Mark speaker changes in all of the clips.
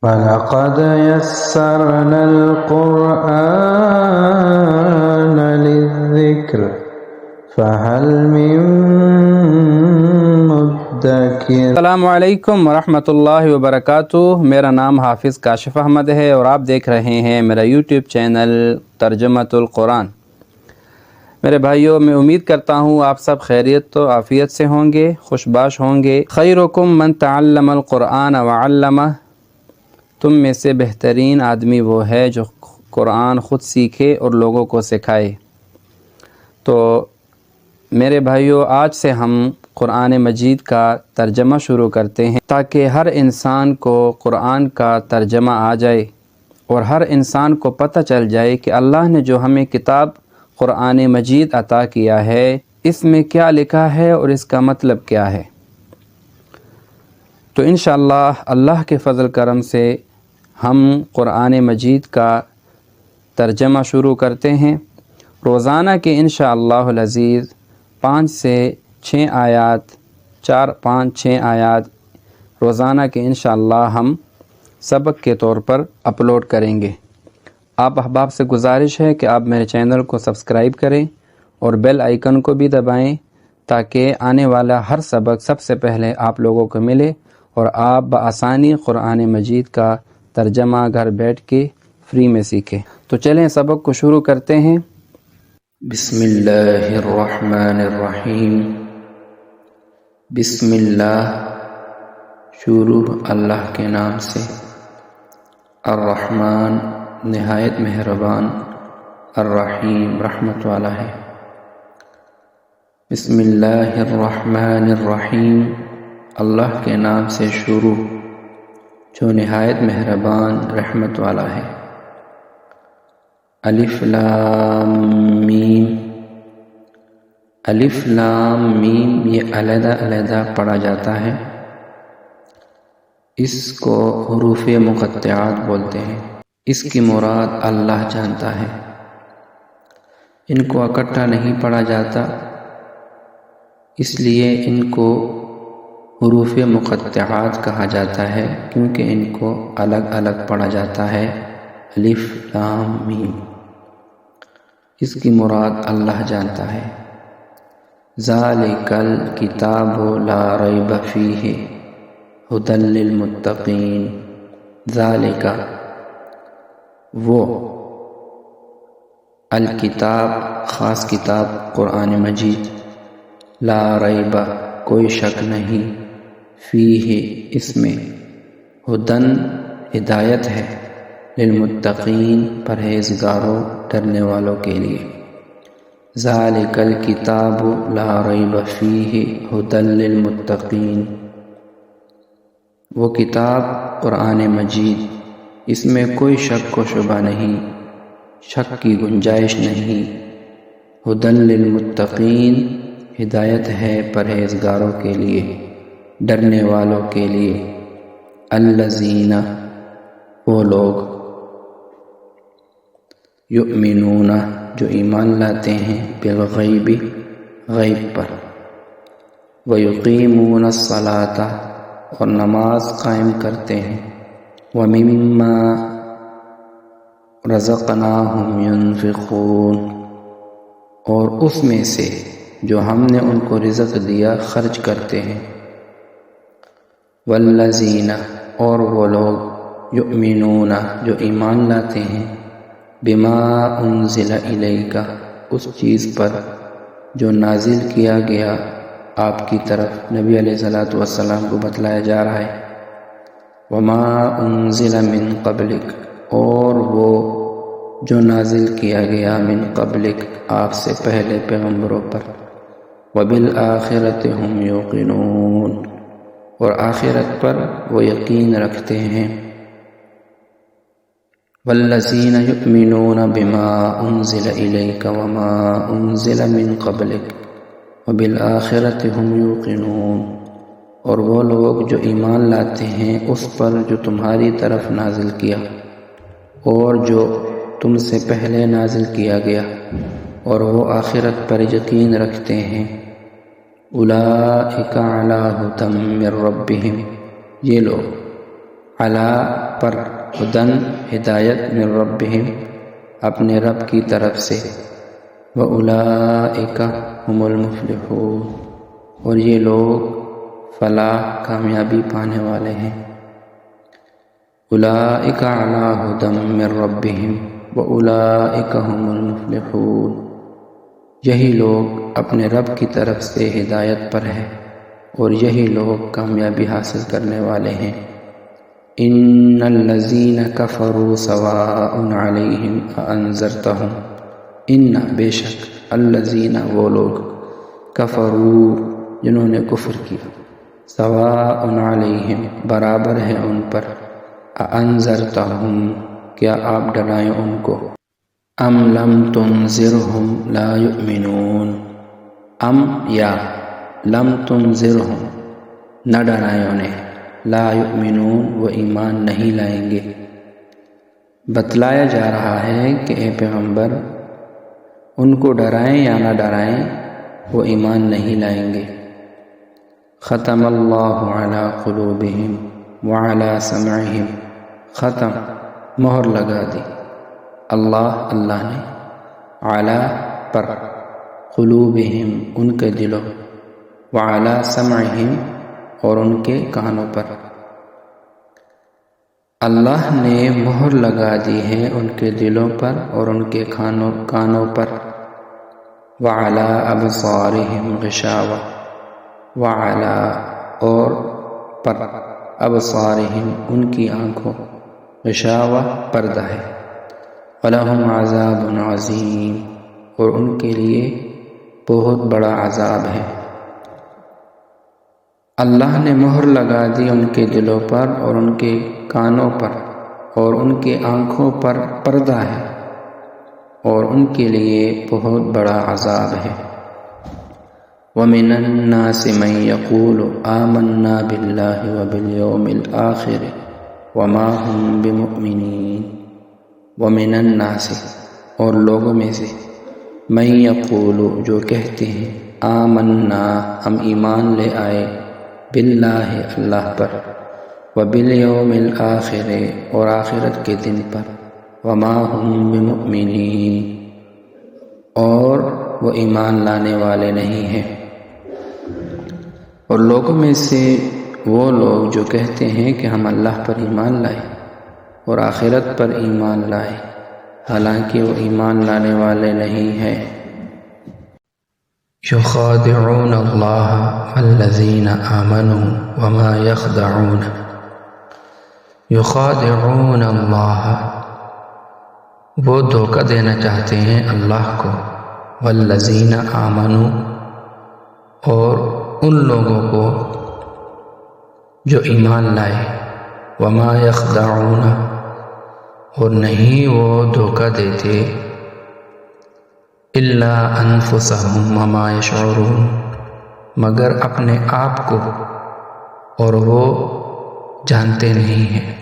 Speaker 1: وَلَقَدْ يَسَّرْنَا الْقُرْآنَ لِلذِّكْرِ فَهَلْ مِن مُدَّكِرٍ۔
Speaker 2: السلام علیکم ورحمۃ اللہ وبرکاتہ۔ میرا نام حافظ کاشف احمد ہے اور آپ دیکھ رہے ہیں میرا یوٹیوب چینل ترجمۃ القرآن۔ میرے بھائیوں، میں امید کرتا ہوں آپ سب خیریت و عافیت سے ہوں گے، خوشباش ہوں گے۔ خیرکم من تعلم القرآن وعلمہ، تم میں سے بہترین آدمی وہ ہے جو قرآن خود سیکھے اور لوگوں کو سکھائے۔ تو میرے بھائیوں، آج سے ہم قرآن مجید کا ترجمہ شروع کرتے ہیں تاکہ ہر انسان کو قرآن کا ترجمہ آ جائے اور ہر انسان کو پتہ چل جائے کہ اللہ نے جو ہمیں کتاب قرآن مجید عطا کیا ہے اس میں کیا لکھا ہے اور اس کا مطلب کیا ہے۔ تو انشاءاللہ اللہ کے فضل کرم سے ہم قرآن مجید کا ترجمہ شروع کرتے ہیں۔ روزانہ کے انشاءاللہ العزیز 5 سے 6 آیات 4-5-6 آیات روزانہ کے انشاءاللہ ہم سبق کے طور پر اپلوڈ کریں گے۔ آپ احباب سے گزارش ہے کہ آپ میرے چینل کو سبسکرائب کریں اور بیل آئیکن کو بھی دبائیں تاکہ آنے والا ہر سبق سب سے پہلے آپ لوگوں کو ملے اور آپ بآسانی قرآن مجید کا ترجمہ گھر بیٹھ کے فری میں سیکھیں۔ تو چلیں سبق کو شروع کرتے ہیں۔
Speaker 1: بسم اللہ الرحمن الرحیم۔ بسم اللہ، شروع اللہ کے نام سے، الرحمن نہایت مہربان، الرحیم رحمت والا ہے۔ بسم اللہ الرحمن الرحیم، اللہ کے نام سے شروع جو نہایت مہربان رحمت والا ہے۔ الف لام میم۔ الف لام میم یہ علیحدہ علیحدہ پڑھا جاتا ہے، اس کو حروف مقطعات بولتے ہیں۔ اس کی مراد اللہ جانتا ہے، ان کو اکٹھا نہیں پڑھا جاتا، اس لیے ان کو حروف مقطعات کہا جاتا ہے کیونکہ ان کو الگ الگ پڑھا جاتا ہے۔ الف لام میم، اس کی مراد اللہ جانتا ہے۔ ذالک الکتاب لا ریب فیہ ھدی للمتقین۔ ذالک وہ، الکتاب خاص کتاب قرآن مجید، لا ریب کوئی شک نہیں، فیہ اس میں، ھدی ہدایت ہے، للمتقین پرہیزگاروں ڈرنے والوں کے لیے۔ ذالک الکتاب لا ریب فیہ ھدی للمتقین، وہ کتاب قرآن مجید، اس میں کوئی شک و شبہ نہیں، شک کی گنجائش نہیں۔ ھدی للمتقین ہدایت ہے پرہیزگاروں کے لیے، ڈرنے والوں کے لیے۔ الذین وہ لوگ، یؤمنون جو ایمان لاتے ہیں، بالغیب غیب پر، ویقیمون الصلاۃ اور نماز قائم کرتے ہیں، ومما رزقناہم ینفقون اور اس میں سے جو ہم نے ان کو رزق دیا خرچ کرتے ہیں۔ والذین اور وہ لوگ، یؤمنون جو ایمان لاتے ہیں، بما انزل الیک اس چیز پر جو نازل کیا گیا آپ کی طرف، نبی علیہ الصلوۃ والسلام کو بتلایا جا رہا ہے۔ وما انزل من قبلک اور وہ جو نازل کیا گیا من قبلک آپ سے پہلے پیغمبروں پر، وبالآخرۃ ھم یوقنون اور آخرت پر وہ یقین رکھتے ہیں۔ والذین یؤمنون بما انزل الیک وما انزل من قبلک وبالآخرۃ ھم یوقنون اور وہ لوگ جو ایمان لاتے ہیں اس پر جو تمہاری طرف نازل کیا اور جو تم سے پہلے نازل کیا گیا، اور وہ آخرت پر یقین رکھتے ہیں۔ اولئک علی ھدی من ربہم یہ لوگ علی پر، ہدن ہدایت، من ربہم اپنے رب کی طرف سے، وَأُولَئِكَ هُمُ الْمُفْلِحُونَ اور یہ لوگ فلاح کامیابی پانے والے ہیں۔ أُولَئِكَ عَلَىٰ هُدًى مِّن رَّبِّهِمْ وَأُولَئِكَ هُمُ الْمُفْلِحُونَ یہی لوگ اپنے رب کی طرف سے ہدایت پر ہیں اور یہی لوگ کامیابی حاصل کرنے والے ہیں۔ إِنَّ الَّذِينَ كَفَرُوا سَوَاءٌ عَلَيْهِمْ أَأَنذَرْتَهُمْ إِنَّ بے شک الَّذِينَ وہ لوگ کفروا جنہوں نے کفر کیا، سواء علیہم برابر ہے ان پر، أَأَنذَرْتَهُمْ کیا آپ ڈرائیں ان کو، أَمْ لَمْ تُنذِرْهُمْ لَا يُؤْمِنُونَ ام یا لم تنذرہم نہ ڈرائیں انہیں، لا یؤمنون وہ ایمان نہیں لائیں گے۔ بتلایا جا رہا ہے کہ اے پیغمبر ان کو ڈرائیں یا نہ ڈرائیں وہ ایمان نہیں لائیں گے۔ ختم اللہ علی قلوبہم وعلی سمعہم ختم مہر لگا دی اللہ نے علی پر، قلوبہم ان کے دلوں، وعلی سمعہم اور ان کے کانوں پر، اللہ نے مہر لگا دی ہے ان کے دلوں پر اور ان کے کانوں پر، وعلی ابصارہم غشاوہ وعلی اور پر، ابصارہم ان کی آنکھوں، غشاوہ پردہ ہے، وَلَهُمْ عَذَابٌ عَظِيمٌ اور ان کے لیے بہت بڑا عذاب ہے۔ اللہ نے مہر لگا دی ان کے دلوں پر اور ان کے کانوں پر اور ان کے آنکھوں پر پردہ ہے اور ان کے لیے بہت بڑا عذاب ہے۔ وَمِنَ النَّاسِ مَن يَقُولُ آمَنَّا بِاللَّهِ وَبِالْيَوْمِ الْآخِرِ وَمَا هُمْ بِمُؤْمِنِينَ وَمِنَ النَّاسِ اور لوگوں میں سے، من یقول جو کہتے ہیں، آمنا ہم ایمان لے آئے، باللہ اللہ پر، وبالیوم الآخر اور آخرت کے دن پر، وما هم بمؤمنین اور وہ ایمان لانے والے نہیں ہیں۔ اور لوگوں میں سے وہ لوگ جو کہتے ہیں کہ ہم اللہ پر ایمان لائے اور آخرت پر ایمان لائے، حالانکہ وہ ایمان لانے والے نہیں ہیں۔ یخادعون اللہ والذین آمنوا وما یخادعون اللہ وہ دھوکہ دینا چاہتے ہیں اللہ کو، والذین آمنوا اور ان لوگوں کو جو ایمان لائے، وما یخدعون اور نہیں وہ دھوکہ دیتے، الا انفسہم وما یشعرون مگر اپنے آپ کو اور وہ جانتے نہیں ہیں۔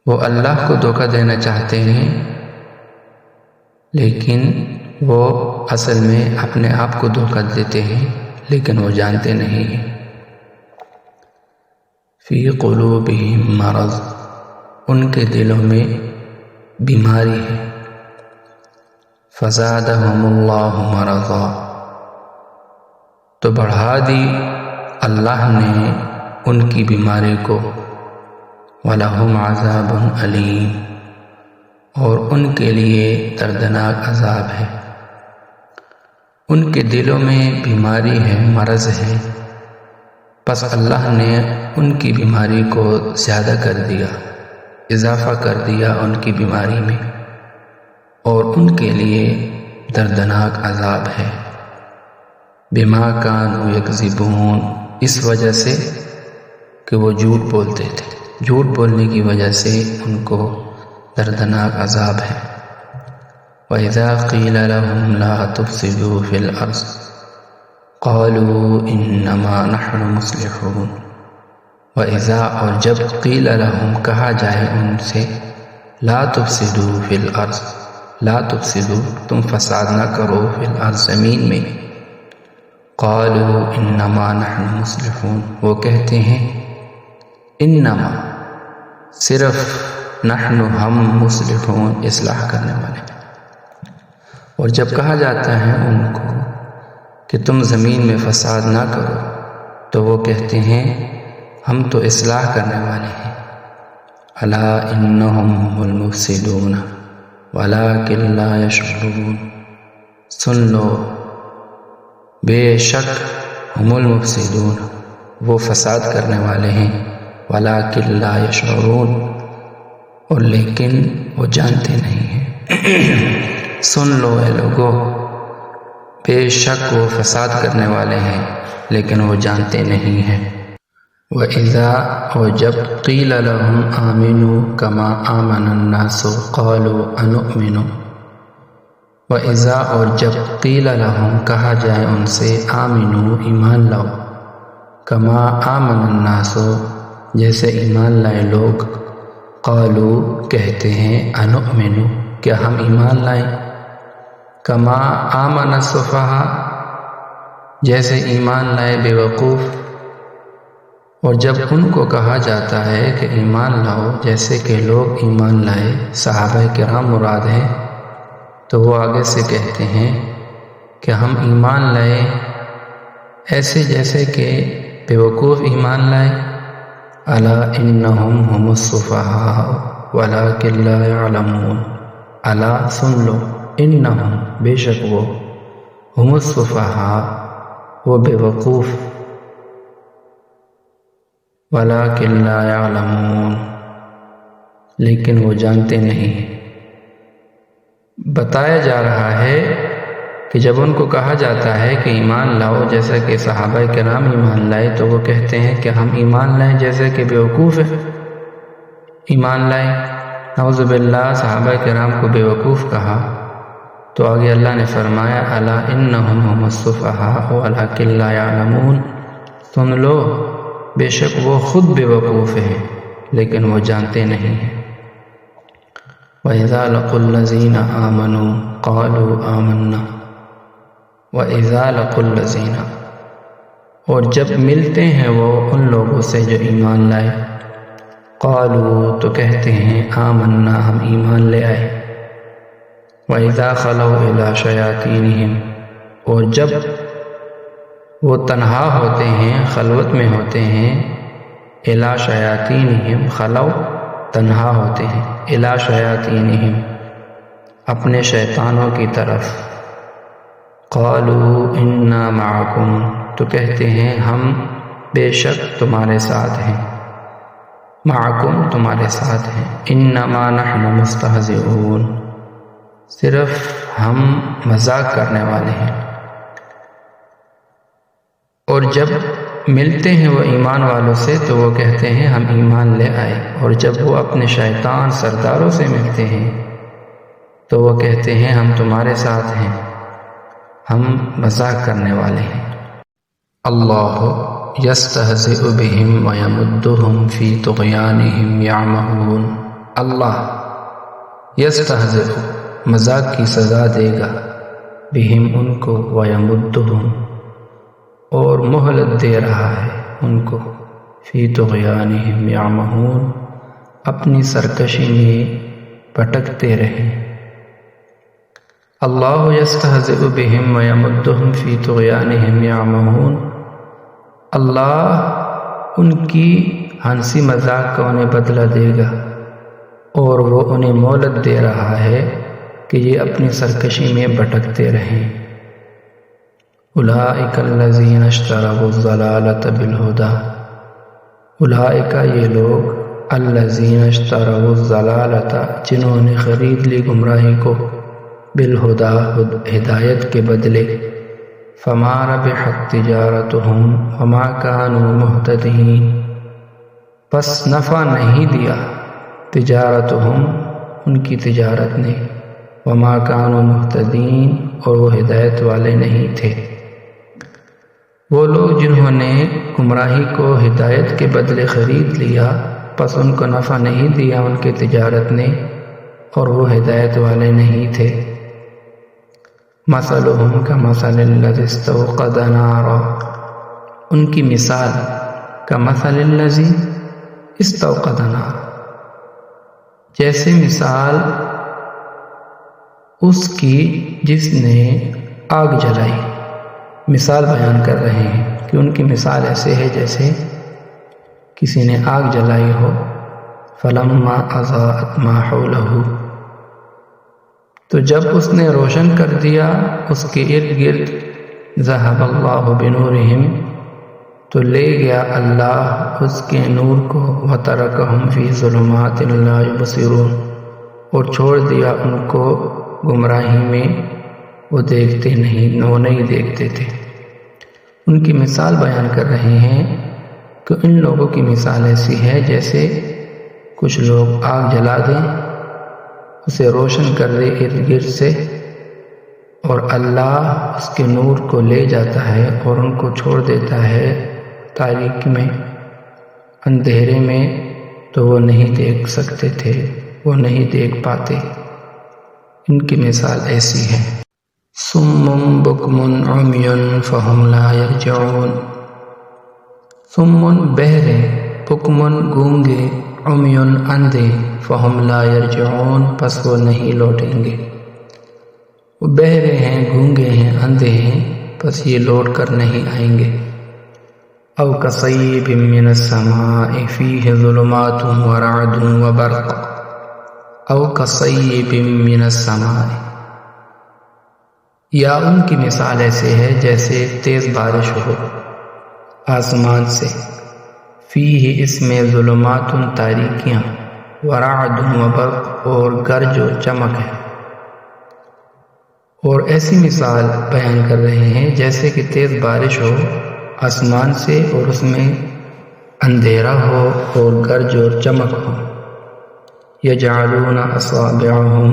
Speaker 1: وہ اللہ کو دھوکہ دینا چاہتے ہیں لیکن وہ اصل میں اپنے آپ کو دھوکہ دیتے ہیں لیکن وہ جانتے نہیں ہیں۔ فی قلوبہم مرض ان کے دلوں میں بیماری ہے، فزادہم اللہ مرضا تو بڑھا دی اللہ نے ان کی بیماری کو، وَلَهُمْ عَذَابٌ أَلِيمٌ اور ان کے لیے دردناک عذاب ہے۔ ان کے دلوں میں بیماری ہے، مرض ہے، پس اللہ نے ان کی بیماری کو زیادہ کر دیا، اضافہ کر دیا ان کی بیماری میں، اور ان کے لیے دردناک عذاب ہے۔ بما کانوا یکذبون اس وجہ سے کہ وہ جھوٹ بولتے تھے، جھوٹ بولنے کی وجہ سے ان کو دردناک عذاب ہے۔ وَإِذَا قِيلَ لَهُمْ لَا تُفْسِدُوا فِي الْأَرْضِ قَالُوا إِنَّمَا نَحْنُ مُصْلِحُونَ وَإِذَا اور جب قِيلَ لَهُمْ کہا جائے ان سے، لَا تُفْسِدُوا فِي الْأَرْضِ لا تفسدوا تم فساد نہ کرو فی الارض زمین میں، قالوا انما نحن مصلحون وہ کہتے ہیں انما صرف نحن ہم مصلحون اصلاح کرنے والے ہیں۔ اور جب کہا جاتا ہے ان کو کہ تم زمین میں فساد نہ کرو تو وہ کہتے ہیں ہم تو اصلاح کرنے والے ہیں۔ الا انہم هم المفسدون ولکن لا یشعرون، سن لو بے شک ہم المفسدون، وہ فساد کرنے والے ہیں، ولکن لا یشعرون، اور لیکن وہ جانتے نہیں ہیں۔ سن لو اے لوگو، بے شک وہ فساد کرنے والے ہیں لیکن وہ جانتے نہیں ہیں۔ وَإِذَا، اور جب قِيلَ لَهُمْ آمِنُوا كَمَا آمَنَ النَّاسُ قَالُوا أَنُؤْمِنُ، وَإِذَا، اور جب قِيلَ لَهُمْ کہا جائے ان سے آمِنُوا ایمان لاؤ، كَمَا آمَنَ النَّاسُ جیسے ایمان لائے لوگ، قالوا کہتے ہیں أَنُؤْمِنُ کیا ہم ایمان لائیں، كَمَا آمَنَ السُّفَهَاءُ جیسے ایمان لائے بے وقوف۔ اور جب ان کو کہا جاتا ہے کہ ایمان لاؤ جیسے کہ لوگ ایمان لائے، صحابہ کرام مراد ہیں، تو وہ آگے سے کہتے ہیں کہ ہم ایمان لائے ایسے جیسے کہ بے وقوف ایمان لائے۔ الا انہم هم السفہاء ولکن لا یعلمون، الا سن لو، انہم بے شک وہ، هم السفہاء وہ بے وقوف، وَلَكِنْ لَا يَعْلَمُونَ لیکن وہ جانتے نہیں۔ بتایا جا رہا ہے کہ جب ان کو کہا جاتا ہے کہ ایمان لاؤ جیسا کہ صحابہ کرام ایمان لائے، تو وہ کہتے ہیں کہ ہم ایمان لائیں جیسے کہ بیوقوف ہے ایمان لائیں۔ نعوذ باللہ، صحابہ کرام کو بیوقوف کہا تو آگے اللہ نے فرمایا الا انہم هم السفہاء ولکن لا یعلمون، سن لو بے شک وہ خود بے وقوف ہیں لیکن وہ جانتے نہیں ہیں۔ وَإِذَا لَقُوا الَّذِينَ آمَنُوا قَالُوا آمَنَّا، وَإِذَا لَقُوا الَّذِينَ اور جب ملتے ہیں وہ ان لوگوں سے جو ایمان لائے، قالوا تو کہتے ہیں آمنا ہم ایمان لے آئے، وَإِذَا خَلَوْا إِلَى شَيَاطِينِهِمْ اور جب وہ تنہا ہوتے ہیں، خلوت میں ہوتے ہیں، اِلیٰ شیاطینہم خلو تنہا ہوتے ہیں، اِلیٰ شیاطینہم اپنے شیطانوں کی طرف، قالوا انا معکم تو کہتے ہیں ہم بے شک تمہارے ساتھ ہیں، معکم تمہارے ساتھ ہیں، انما نحن مستہزئون صرف ہم مذاق کرنے والے ہیں۔ اور جب ملتے ہیں وہ ایمان والوں سے تو وہ کہتے ہیں ہم ایمان لے آئے، اور جب وہ اپنے شیطان سرداروں سے ملتے ہیں تو وہ کہتے ہیں ہم تمہارے ساتھ ہیں، ہم مذاق کرنے والے ہیں۔ اللہ یستہزئ بہم ویمدہم فی طغیانہم یعمہون، اللہ یستہزئ مذاق کی سزا دے گا، بہم ان کو، ویمدہم اور مہلت دے رہا ہے ان کو، فی طغیانہم یعمہون اپنی سرکشی میں بھٹکتے رہیں۔ اللہ یستہزئ بہم ویمدہم فی طغیانہم یعمہون، اللہ ان کی ہنسی مذاق کا انہیں بدلہ دے گا اور وہ انہیں مہلت دے رہا ہے کہ یہ اپنی سرکشی میں بھٹکتے رہیں۔ اولئک الذین اشتروا الضلالۃ بالہدی، اولئک یہ لوگ، الذین اشتروا الضلالۃ جنہوں نے خرید لی گمراہی کو، بالہدی ہدایت کے بدلے، فما ربحت تجارتہم وما کانوا مہتدین پس نفع نہیں دیا تجارتہم ان کی تجارت نے، وما کانوا مہتدین اور وہ ہدایت والے نہیں تھے۔ وہ لوگ جنہوں نے گمراہی کو ہدایت کے بدلے خرید لیا، پس ان کو نفع نہیں دیا ان کی تجارت نے اور وہ ہدایت والے نہیں تھے۔ مثلہم کمثل الذی استوقد نارا، ان کی مثال کمثل الذی استوقد نار، جیسے مثال اس کی جس نے آگ جلائی۔ مثال بیان کر رہے ہیں کہ ان کی مثال ایسے ہے جیسے کسی نے آگ جلائی ہو۔ فلما اضاءت ما حولہ، تو جب اس نے روشن کر دیا اس کے ارد گرد، ذہب اللہ بنورہم، تو لے گیا اللہ اس کے نور کو، وترکہم فی ظلمات لا یبصرون، اور چھوڑ دیا ان کو گمراہی میں، وہ دیکھتے نہیں، وہ نہیں دیکھتے تھے۔ ان کی مثال بیان کر رہے ہیں کہ ان لوگوں کی مثال ایسی ہے جیسے کچھ لوگ آگ جلا دیں، اسے روشن کر دے ارد گرد سے، اور اللہ اس کے نور کو لے جاتا ہے اور ان کو چھوڑ دیتا ہے تاریکی میں، اندھیرے میں، تو وہ نہیں دیکھ سکتے تھے، وہ نہیں دیکھ پاتے۔ ان کی مثال ایسی ہے۔ صم بکم عمی فہم لا یرجعون، صم بہرے، بکم گونگے، عمی اندھے، فہم لا یرجعون، پس وہ نہیں لوٹیں گے۔ وہ بہرے ہیں، گونگے ہیں، اندھے ہیں، پس یہ لوٹ کر نہیں آئیں گے۔ او کصیب من السماء فیہ ظلمات ورعد وبرق، او کصیب من السماء، یا ان کی مثال ایسے ہے جیسے تیز بارش ہو آسمان سے، فیہ اس میں ظلمات تاریکیاں، ورعد وبرق اور گرج و چمک ہے۔ اور ایسی مثال بیان کر رہے ہیں جیسے کہ تیز بارش ہو آسمان سے اور اس میں اندھیرا ہو اور گرج اور چمک ہو۔ یجعلون اصابعہم،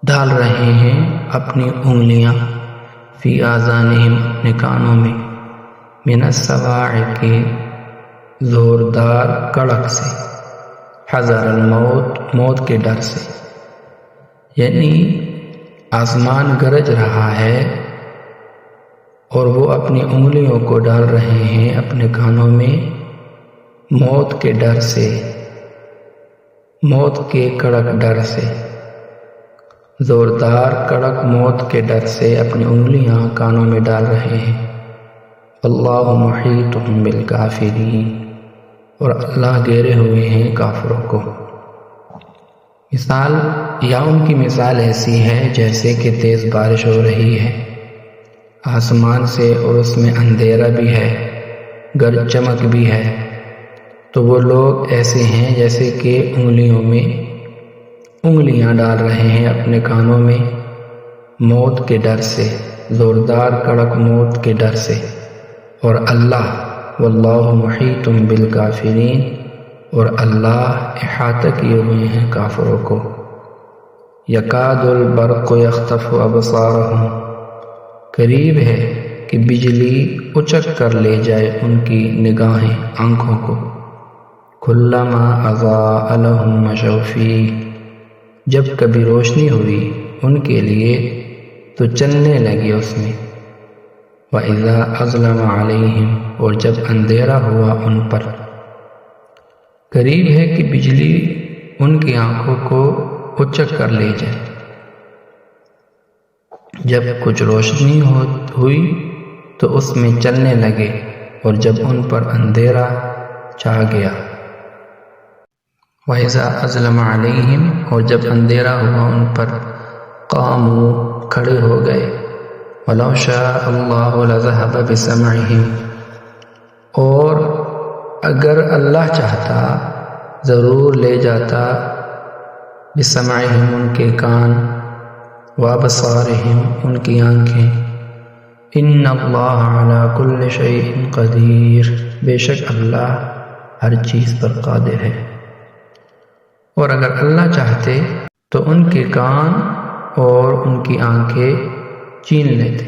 Speaker 1: ڈال رہے ہیں اپنی انگلیاں، فی آذانہم، اپنے کانوں میں، من الصواعق، زوردار کڑک سے، حذر الموت، موت کے ڈر سے، یعنی آسمان گرج رہا ہے اور وہ اپنی انگلیوں کو ڈال رہے ہیں اپنے کانوں میں موت کے ڈر سے، موت کے کڑک ڈر سے، زوردار کڑک موت کے ڈر سے اپنی انگلیاں کانوں میں ڈال رہے ہیں۔ اللہ محیط بالکافرین، اور اللہ گھیرے ہوئے ہیں کافروں کو۔ مثال یا ان کی مثال ایسی ہے جیسے کہ تیز بارش ہو رہی ہے آسمان سے اور اس میں اندھیرا بھی ہے، گرج چمک بھی ہے، تو وہ لوگ ایسے ہیں جیسے کہ انگلیوں میں انگلیاں ڈال رہے ہیں اپنے کانوں میں موت کے ڈر سے، زوردار کڑک موت کے ڈر سے، اور اللہ واللہ محیط بالکافرین، اور اللہ احاطہ کیے ہوئے ہیں کافروں کو۔ یکاد البرق یخطف ابصارہم، قریب ہے کہ بجلی اچک کر لے جائے ان کی نگاہیں، آنکھوں کو۔ کلما اضاء لہم مشوا فیہ، جب کبھی روشنی ہوئی ان کے لیے تو چلنے لگے اس میں۔ وَإِذَا أَظْلَمَ عَلَيْهِمْ، اور جب اندھیرا ہوا ان پر۔ قریب ہے کہ بجلی ان کی آنکھوں کو اچک کر لے جائے۔ جب کچھ روشنی ہوئی تو اس میں چلنے لگے، اور جب ان پر اندھیرا چھا گیا۔ وَإِذَا أَظْلَمَ عَلَيْهِمْ، اور جب اندھیرا ہوا ان پر، قاموا، کھڑے ہو گئے۔ وَلَوْ شَاءَ اللَّهُ لَذَهَبَ بِسَمْعِهِمْ، اور اگر اللہ چاہتا ضرور لے جاتا بسمعہم، ان کے کان، وابصارہم، ان کی آنکھیں۔ ان اللہ علی کل شیء قدیر، بے شک اللہ ہر چیز پر قادر ہے۔ اور اگر اللہ چاہتے تو ان کے کان اور ان کی آنکھیں چھین لیتے،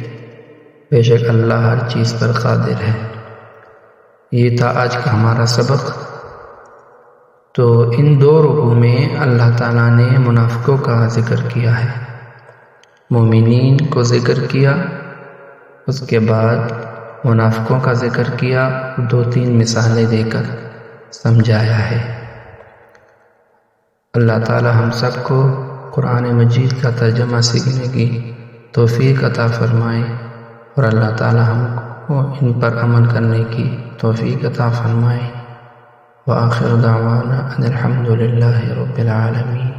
Speaker 1: بے شک اللہ ہر چیز پر قادر ہے۔ یہ تھا آج کا ہمارا سبق۔ تو ان دو رکوع میں اللہ تعالیٰ نے منافقوں کا ذکر کیا ہے، مومنین کو ذکر کیا، اس کے بعد منافقوں کا ذکر کیا، 2-3 مثالیں دے کر۔ سمجھایا ہے۔ اللہ تعالی ہم سب کو قرآن مجید کا ترجمہ سیکھنے کی توفیق عطا فرمائے، اور اللہ تعالی ہم کو ان پر عمل کرنے کی توفیق عطا فرمائے۔ وآخر دعوانا ان الحمد للہ رب العالمین۔